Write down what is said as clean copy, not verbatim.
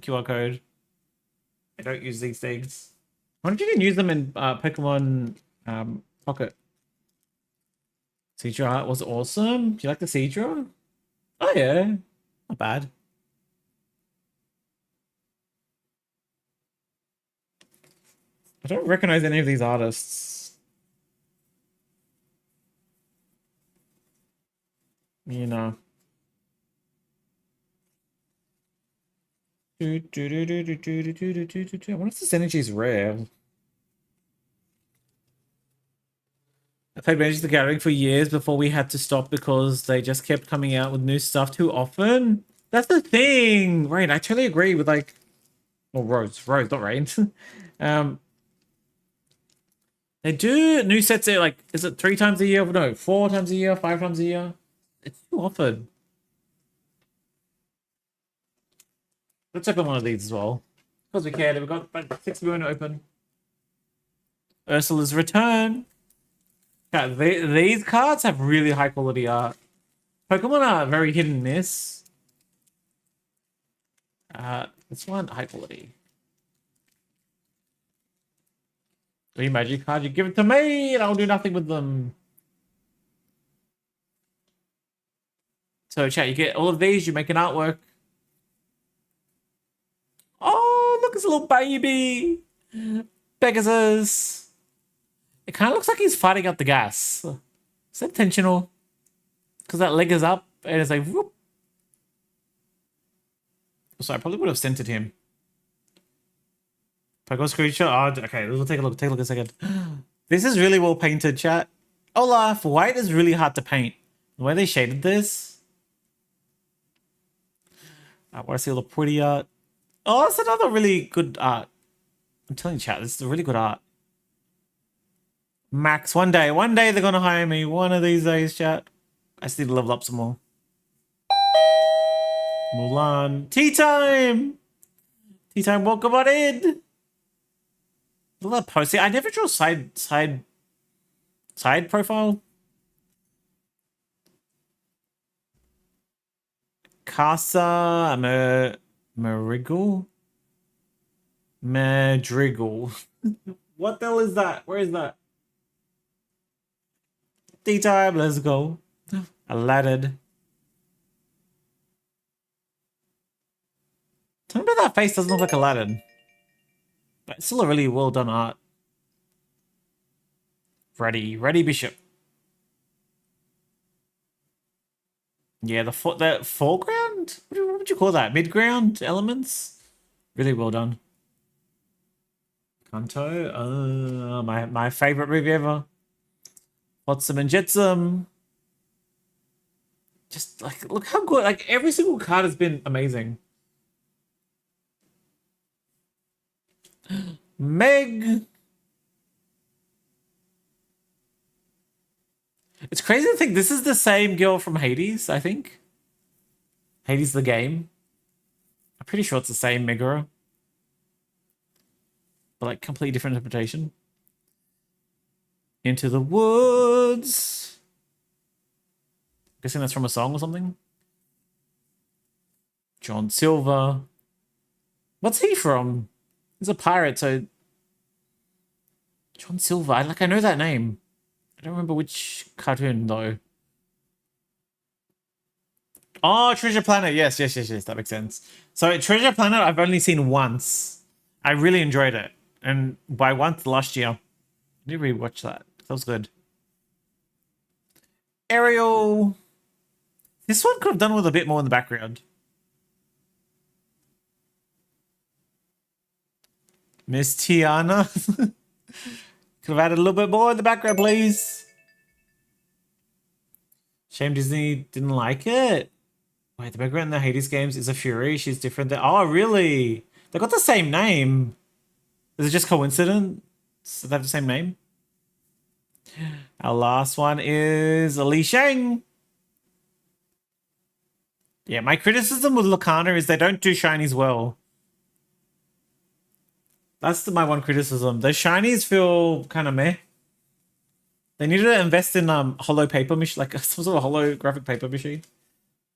QR code. I don't use these things. Why don't you can use them in Pokemon Pocket? Seadra art was awesome. Do you like the Seadra? Oh yeah, not bad. I don't recognize any of these artists. You know. I wonder if this energy is rare. I played Magic the Gathering for years before we had to stop because they just kept coming out with new stuff too often. That's the thing, right? I totally agree with like, well, Rose, not Rain. um, they do new sets there like, is it 3 times a year? No, 4 times a year, 5 times a year. It's too often. Let's open one of these as well. Because we can. We've got about 6 million open. Ursula's Return. Yeah, these cards have really high quality art. Pokemon are very hit and miss. This one, high quality. Three magic cards, you give it to me and I'll do nothing with them. So chat, you get all of these, you make an artwork. Oh, look, it's a little baby. Pegasus. It kind of looks like he's fighting out the gas. Is that intentional? Because that leg is up and it's like, whoop. So I probably would have centered him. Pokemon screenshot. Oh, okay, we'll take a look. Take a look a second. This is really well painted, chat. Olaf, white is really hard to paint. The way they shaded this. I want to see all the pretty art. Oh, that's another really good art. I'm telling you, chat, this is really good art. Max, one day they're gonna hire me. One of these days, chat. I just need to level up some more. Mulan. Tea time! Tea time, welcome on in! Look at that post. See, I never draw side profile. Casa Madrigal. What the hell is that? Where is that? Tea time, let's go. Aladdin. Tell me that face doesn't look like Aladdin. But it's still a really well done art. Ready Bishop. Yeah, the foreground? What would you call that? Mid-ground elements? Really well done. Kanto, my favorite movie ever. Flotsam and Jetsam. Just like, look how good, like every single card has been amazing. Meg. It's crazy to think this is the same girl from Hades, I think. Hades the game. I'm pretty sure it's the same Megara. But like completely different interpretation. Into the Woods. I'm guessing that's from a song or something. John Silver. What's he from? He's a pirate, so John Silver. I know that name. I don't remember which cartoon though. Oh, Treasure Planet. Yes. That makes sense. So Treasure Planet, I've only seen once. I really enjoyed it, and by once last year. I need to rewatch that. That was good. Ariel. This one could have done with a bit more in the background. Miss Tiana. Could have added a little bit more in the background, please. Shame Disney didn't like it. Wait, the background in the Hades games is a Fury. She's different. Oh, really? They got the same name. Is it just coincidence that they have the same name? Our last one is Li Shang. Yeah, my criticism with Lacana is they don't do shinies well. That's my one criticism. The shinies feel kind of meh. They need to invest in holo paper machine, like some sort of holographic paper machine.